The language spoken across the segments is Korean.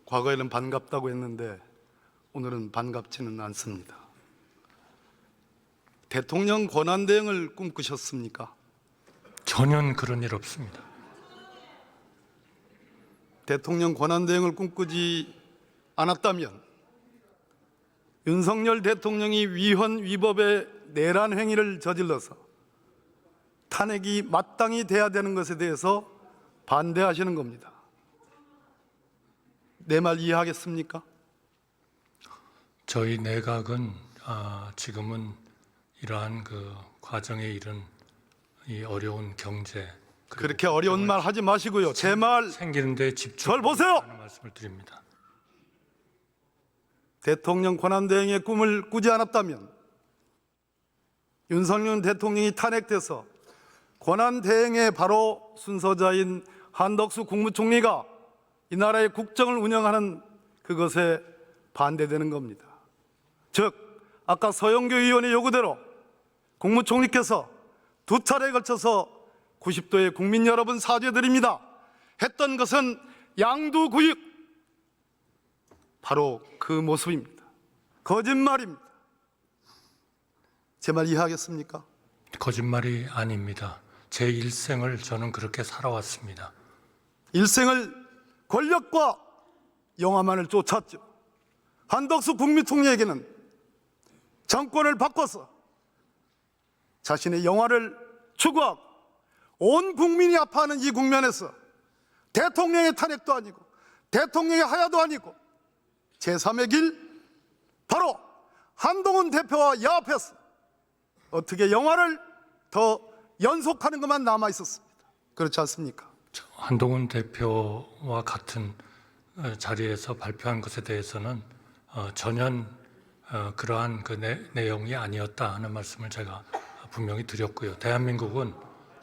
과거에는 반갑다고 했는데 오늘은 반갑지는 않습니다. 대통령 권한대행을 꿈꾸셨습니까? 전혀 그런 일 없습니다. 대통령 권한대행을 꿈꾸지 않았다면 윤석열 대통령이 위헌 위법의 내란 행위를 저질러서 탄핵이 마땅히 돼야 되는 것에 대해서 반대하시는 겁니다. 내 말 이해하겠습니까? 저희 내각은 지금은 이러한 그 과정에 이른 이 어려운 경제 그렇게 어려운 말 하지 마시고요. 제 말 생기는데 절 보세요. 집중하는 말씀을 드립니다. 대통령 권한대행의 꿈을 꾸지 않았다면 윤석열 대통령이 탄핵돼서 권한대행의 바로 순서자인 한덕수 국무총리가 이 나라의 국정을 운영하는 그것에 반대되는 겁니다. 즉 아까 서영교 의원의 요구대로 국무총리께서 두 차례에 걸쳐서 90도의 국민 여러분 사죄드립니다 했던 것은 양두구육, 바로 그 모습입니다. 거짓말입니다. 제 말 이해하겠습니까? 거짓말이 아닙니다. 제 일생을 저는 그렇게 살아왔습니다. 일생을 권력과 영화만을 쫓았죠. 한덕수 국무총리에게는 정권을 바꿔서 자신의 영화를 추구하고 온 국민이 아파하는 이 국면에서 대통령의 탄핵도 아니고 대통령의 하야도 아니고 제3의 길, 바로 한동훈 대표와 야합해서 어떻게 영화를 더 연속하는 것만 남아 있었습니다. 그렇지 않습니까? 한동훈 대표와 같은 자리에서 발표한 것에 대해서는 전혀 그러한 그 내용이 아니었다 하는 말씀을 제가 분명히 드렸고요. 대한민국은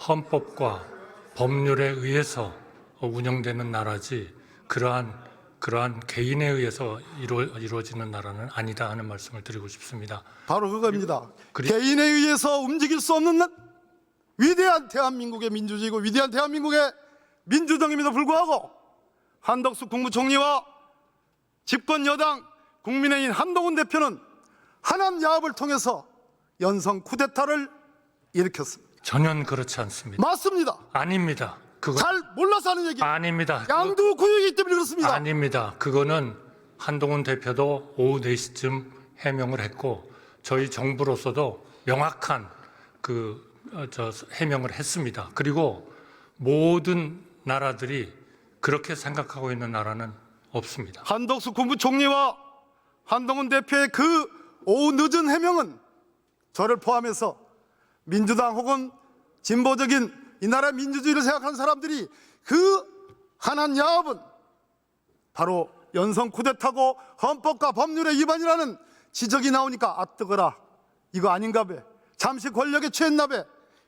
헌법과 법률에 의해서 운영되는 나라지 그러한 개인에 의해서 이루어지는 나라는 아니다 하는 말씀을 드리고 싶습니다. 바로 그겁니다. 개인에 의해서 움직일 수 없는 위대한 대한민국의 민주주의고 위대한 대한민국의 민주정임에도 불구하고 한덕수 국무총리와 집권 여당 국민의힘 한동훈 대표는 하남 야합을 통해서 연성 쿠데타를 일으켰습니다. 전혀 그렇지 않습니다. 맞습니다. 아닙니다. 그거 잘 몰라서 하는 얘기. 아닙니다. 양두구역이기 때문에 그렇습니다. 아닙니다. 그거는 한동훈 대표도 오후 4시쯤 해명을 했고 저희 정부로서도 명확한 해명을 했습니다. 그리고 모든 나라들이 그렇게 생각하고 있는 나라는 없습니다. 한덕수 국무총리와 한동훈 대표의 그 오후 늦은 해명은 저를 포함해서 민주당 혹은 진보적인 이 나라 민주주의를 생각하는 사람들이 그 하나는 야합은 바로 연성 쿠데타고 헌법과 법률의 위반이라는 지적이 나오니까 아 뜨거라, 이거 아닌가 배, 잠시 권력에 취했나 배,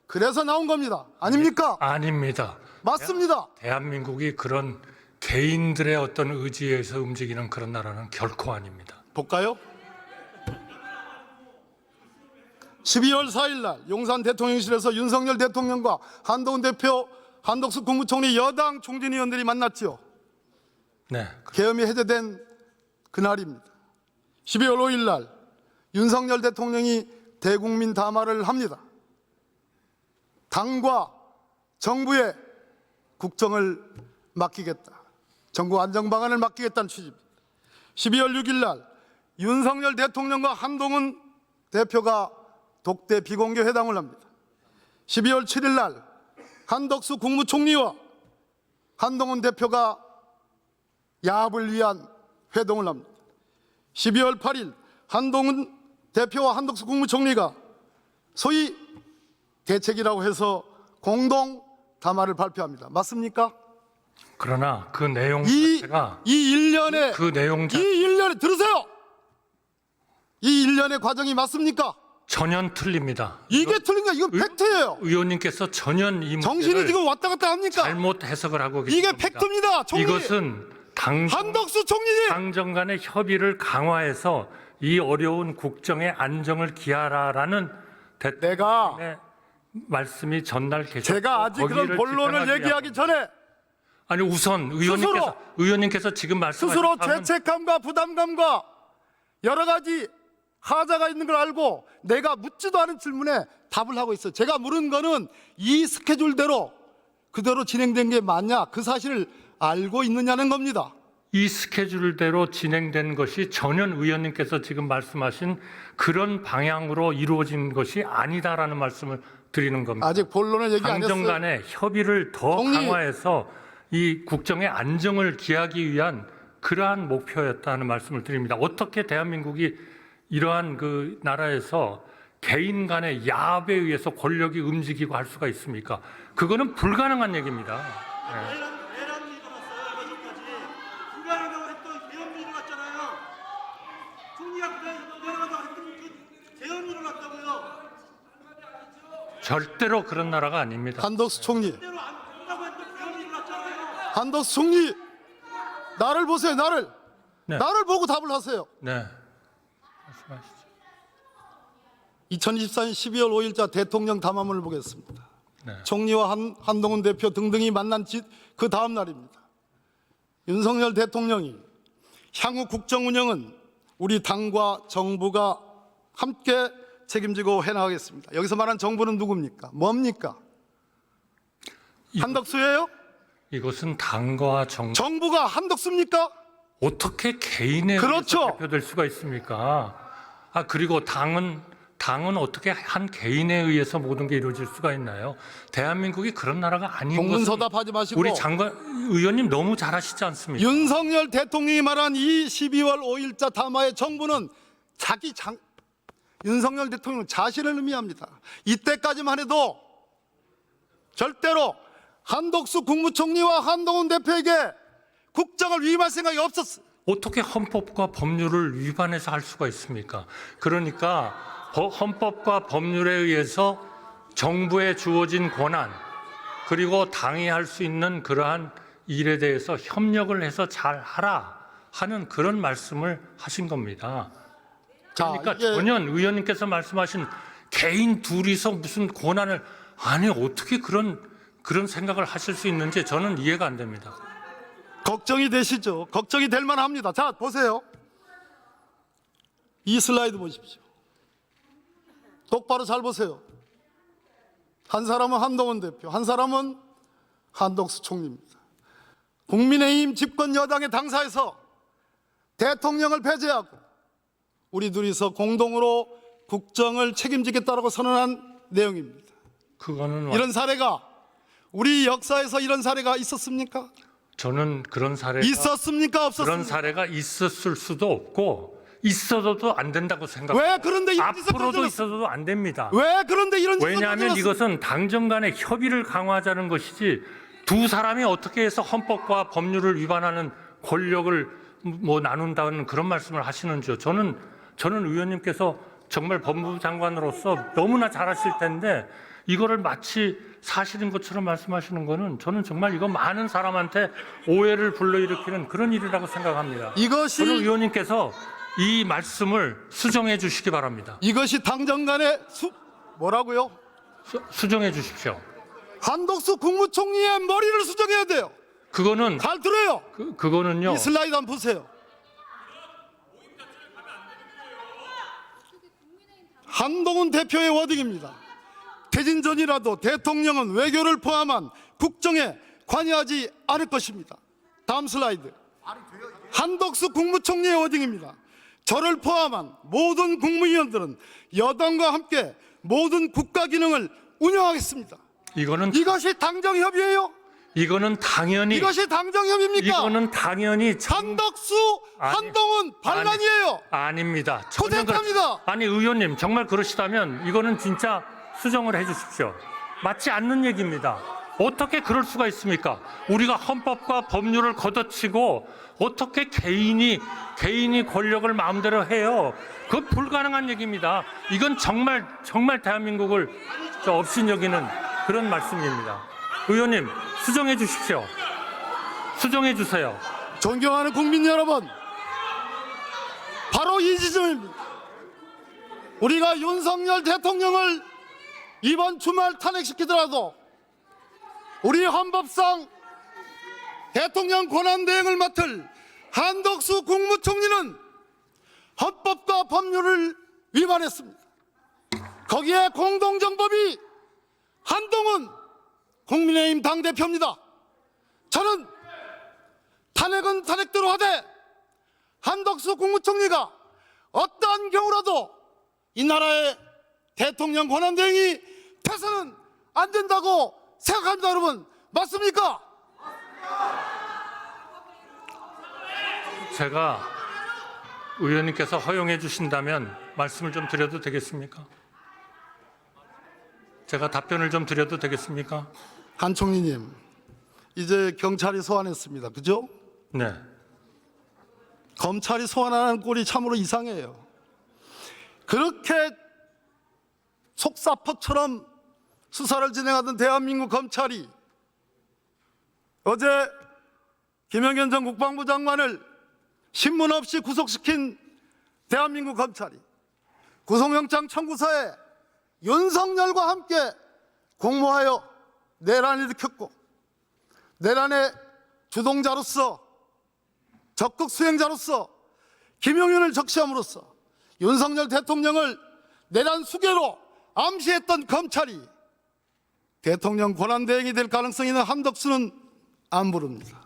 그래서 나온 겁니다. 아닙니까? 아닙니다. 맞습니다. 대한민국이 그런 개인들의 어떤 의지에 의해서 움직이는 그런 나라는 결코 아닙니다. 볼까요? 12월 4일 날 용산 대통령실에서 윤석열 대통령과 한동훈 대표, 한덕수 국무총리 여당 중진위원들이 만났지요. 네. 계엄이 해제된 그날입니다. 12월 5일 날 윤석열 대통령이 대국민 담화를 합니다. 당과 정부의 국정을 맡기겠다, 정부 안정 방안을 맡기겠다는 취지입니다. 12월 6일 날 윤석열 대통령과 한동훈 대표가 독대 비공개 회담을 합니다. 12월 7일 날 한덕수 국무총리와 한동훈 대표가 야합을 위한 회동을 합니다. 12월 8일 한동훈 대표와 한덕수 국무총리가 소위 대책이라고 해서 공동 담화를 발표합니다. 맞습니까? 그러나 그 내용 이 자체가 일련의 그 내용 이 일련의 들으세요. 이 일련의 과정이 맞습니까? 전혀 틀립니다. 이게 틀린 거, 이건 팩트예요. 의원님께서 전혀 이 정신이 문제를 지금 왔다 갔다 합니까? 잘못 해석을 하고 계십니다. 이게 팩트입니다. 총리. 이것은 한덕수 총리님. 당정 간의 협의를 강화해서 이 어려운 국정의 안정을 기하라라는 내가 말씀이 전날 계셨고 제가 아직 그런 본론을 얘기하기 전에 아니 우선 의원님께서 지금 말씀하신 스스로 답은 죄책감과 부담감과 여러 가지 하자가 있는 걸 알고 내가 묻지도 않은 질문에 답을 하고 있어요. 제가 물은 거는 이 스케줄대로 그대로 진행된 게 맞냐, 그 사실을 알고 있느냐는 겁니다. 이 스케줄대로 진행된 것이 전현 의원님께서 지금 말씀하신 그런 방향으로 이루어진 것이 아니다라는 말씀을 드리는 겁니다. 아직 본론을 얘기 안 당정 했어요. 간의 협의를 더 총리. 강화해서 이 국정의 안정을 기하기 위한 그러한 목표였다는 말씀을 드립니다. 어떻게 대한민국이 이러한 그 나라에서 개인 간의 야합에 의해서 권력이 움직이고 할 수가 있습니까? 그거는 불가능한 얘기입니다. 네. 내란이 일어났어요. 여기까지 불가능하다고 했던 계엄이 일어났잖아요. 총리가 불가능하다고 했던 그 계엄이 일어났다고요. 절대로 그런 나라가 아닙니다. 한덕수 총리, 그대로 안 한다고 했던 계엄이 일어났잖아요. 한덕수 총리, 나를 보세요. 나를 네. 나를 보고 답을 하세요. 네. 말씀하시죠. 2024년 12월 5일자 대통령 담화문을 보겠습니다. 네. 총리와 한동훈 대표 등등이 만난 그 다음 날입니다. 윤석열 대통령이 향후 국정 운영은 우리 당과 정부가 함께 책임지고 해나가겠습니다. 여기서 말한 정부는 누굽니까? 뭡니까? 한덕수예요? 이것은 당과 정부가 한덕수입니까? 어떻게 개인에 그렇죠. 의해서 대표될 수가 있습니까? 그리고 당은 어떻게 한 개인에 의해서 모든 게 이루어질 수가 있나요? 대한민국이 그런 나라가 아닌 것은 동문서답하지 마시고 우리 장관 의원님 너무 잘 아시지 않습니까? 윤석열 대통령이 말한 이 12월 5일자 담화의 정부는 윤석열 대통령 자신을 의미합니다. 이때까지만 해도 절대로 한덕수 국무총리와 한동훈 대표에게 국정을 위임할 생각이 없었어요. 어떻게 헌법과 법률을 위반해서 할 수가 있습니까? 그러니까 헌법과 법률에 의해서 정부에 주어진 권한 그리고 당이 할 수 있는 그러한 일에 대해서 협력을 해서 잘 하라 하는 그런 말씀을 하신 겁니다. 그러니까 전현 의원님께서 말씀하신 개인 둘이서 무슨 권한을 어떻게 그런 생각을 하실 수 있는지 저는 이해가 안 됩니다. 걱정이 되시죠? 걱정이 될 만합니다. 자, 보세요. 이 슬라이드 보십시오. 똑바로 잘 보세요. 한 사람은 한동훈 대표, 한 사람은 한덕수 총리입니다. 국민의힘 집권 여당의 당사에서 대통령을 배제하고 우리 둘이서 공동으로 국정을 책임지겠다라고 선언한 내용입니다. 그거는 이런 사례가 우리 역사에서 이런 사례가 있었습니까? 저는 그런 사례가 있었습니까? 없었습니까? 그런 사례가 있었을 수도 없고 있어도 안 된다고 생각합니다. 왜 그런데 이런 짓을 앞으로도 저질렀어요? 있어도 안 됩니다. 왜 그런데 이런 짓을 왜냐하면 저질렀습니까? 이것은 당정 간의 협의를 강화하자는 것이지 두 사람이 어떻게 해서 헌법과 법률을 위반하는 권력을 나눈다는 그런 말씀을 하시는지요. 저는 의원님께서 정말 법무부 장관으로서 너무나 잘하실 텐데 이거를 마치 사실인 것처럼 말씀하시는 거는 저는 정말 이거 많은 사람한테 오해를 불러일으키는 그런 일이라고 생각합니다. 이것이 저는 의원님께서 이 말씀을 수정해 주시기 바랍니다. 이것이 당정 간의 뭐라고요? 수정해 주십시오. 한덕수 국무총리의 머리를 수정해야 돼요. 그거는 잘 들어요. 그거는요. 이 슬라이드 한번 보세요. 한동훈 대표의 워딩입니다. 퇴진 전이라도 대통령은 외교를 포함한 국정에 관여하지 않을 것입니다. 다음 슬라이드. 한덕수 국무총리의 워딩입니다. 저를 포함한 모든 국무위원들은 여당과 함께 모든 국가 기능을 운영하겠습니다. 이것이 당정협의예요? 이거는 당연히 이것이 당정협의입니까? 이거는 당연히 한덕수, 한동훈 반란이에요. 아닙니다. 코테타입니다. 아니 의원님 정말 그러시다면 이거는 진짜 수정을 해 주십시오. 맞지 않는 얘기입니다. 어떻게 그럴 수가 있습니까? 우리가 헌법과 법률을 걷어치고 어떻게 개인이 권력을 마음대로 해요? 그건 불가능한 얘기입니다. 이건 정말 대한민국을 업신여기는 그런 말씀입니다. 의원님 수정해 주십시오. 수정해 주세요. 존경하는 국민 여러분, 바로 이 지점입니다. 우리가 윤석열 대통령을 이번 주말 탄핵시키더라도 우리 헌법상 대통령 권한대행을 맡을 한덕수 국무총리는 헌법과 법률을 위반했습니다. 거기에 공동정법이 한동훈 국민의힘 당대표입니다. 저는 탄핵은 탄핵대로 하되 한덕수 국무총리가 어떠한 경우라도 이 나라의 대통령 권한대행이 돼서는 안 된다고 생각합니다. 여러분 맞습니까? 제가 의원님께서 허용해 주신다면 말씀을 좀 드려도 되겠습니까? 제가 답변을 좀 드려도 되겠습니까? 한 총리님, 이제 경찰이 소환했습니다. 그죠? 네. 검찰이 소환하는 꼴이 참으로 이상해요. 그렇게 속사포처럼 수사를 진행하던 대한민국 검찰이 어제 김영현 전 국방부 장관을 신문 없이 구속시킨 대한민국 검찰이 구속영장 청구서에 윤석열과 함께 공모하여 내란을 일으켰고 내란의 주동자로서 적극 수행자로서 김용현을 적시함으로써 윤석열 대통령을 내란 수괴로 암시했던 검찰이 대통령 권한대행이 될 가능성이 있는 한덕수는 안 부릅니다.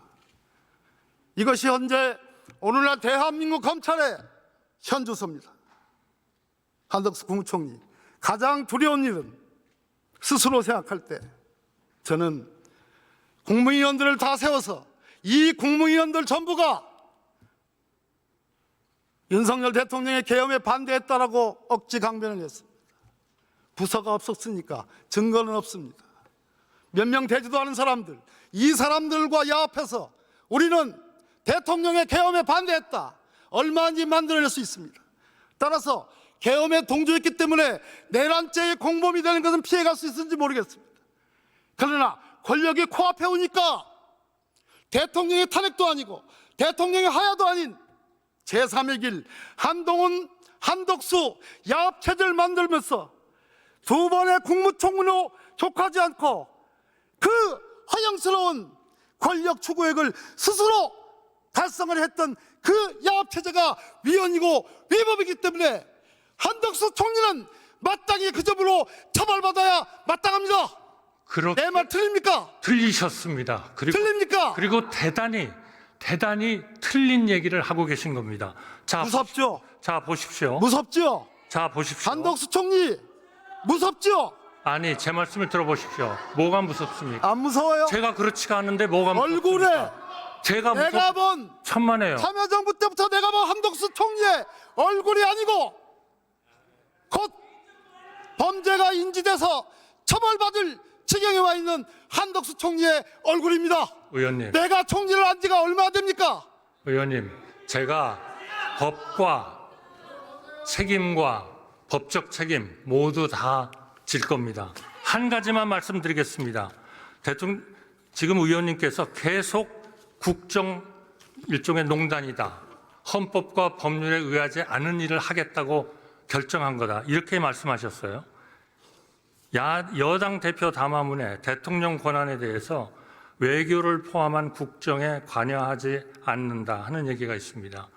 이것이 현재 오늘날 대한민국 검찰의 현주소입니다. 한덕수 국무총리, 가장 두려운 일은 스스로 생각할 때 저는 국무위원들을 다 세워서 이 국무위원들 전부가 윤석열 대통령의 계엄에 반대했다라고 억지 강변을 했습니다. 부서가 없었으니까 증거는 없습니다. 몇 명 되지도 않은 사람들, 이 사람들과 야합해서 우리는 대통령의 계엄에 반대했다. 얼마든지 만들어낼 수 있습니다. 따라서 계엄에 동조했기 때문에 내란죄의 공범이 되는 것은 피해갈 수 있을지 모르겠습니다. 그러나 권력이 코앞에 오니까 대통령의 탄핵도 아니고 대통령의 하야도 아닌 제3의 길 한동훈, 한덕수 야합체제를 만들면서 두 번의 국무총리로 족하지 않고 그 허영스러운 권력 추구액을 스스로 달성을 했던 그 야합체제가 위헌이고 위법이기 때문에 한덕수 총리는 마땅히 그 점으로 처벌받아야 마땅합니다. 내 말 틀립니까? 틀리셨습니다. 틀립니까? 그리고 대단히 틀린 얘기를 하고 계신 겁니다. 자, 무섭죠? 자 보십시오. 무섭죠? 자 보십시오. 한덕수 총리 무섭죠? 아니 제 말씀을 들어보십시오. 뭐가 무섭습니까? 안 무서워요? 제가 그렇지가 않은데 뭐가 얼굴에 무섭습니까? 제가 내가 본 천만에요. 참여정부 때부터 내가 본 한덕수 총리의 얼굴이 아니고 곧 범죄가 인지돼서 처벌받을 지경에 와 있는 한덕수 총리의 얼굴입니다. 의원님, 내가 총리를 한 지가 얼마 됩니까? 의원님, 제가 법과 책임과 법적 책임 모두 다 질 겁니다. 한 가지만 말씀드리겠습니다. 지금 의원님께서 계속 국정 일종의 농단이다. 헌법과 법률에 의하지 않은 일을 하겠다고 결정한 거다. 이렇게 말씀하셨어요. 여당 대표 담화문에 대통령 권한에 대해서 외교를 포함한 국정에 관여하지 않는다 하는 얘기가 있습니다.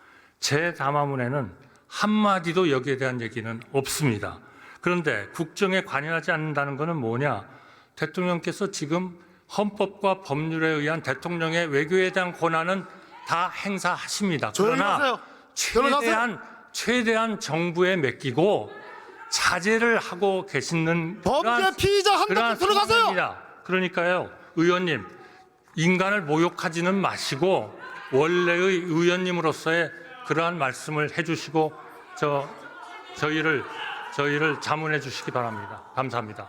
제 담화문에는 한마디도 여기에 대한 얘기는 없습니다. 그런데 국정에 관여하지 않는다는 것은 뭐냐? 대통령께서 지금 헌법과 법률에 의한 대통령의 외교에 대한 권한은 다 행사하십니다. 조용히 하세요. 최대한 정부에 맡기고 자제를 하고 계시는 범죄 피의자 한덕수 들어가세요. 상황입니다. 그러니까요, 의원님, 인간을 모욕하지는 마시고 원래의 의원님으로서의 그러한 말씀을 해주시고 저희를 자문해 주시기 바랍니다. 감사합니다.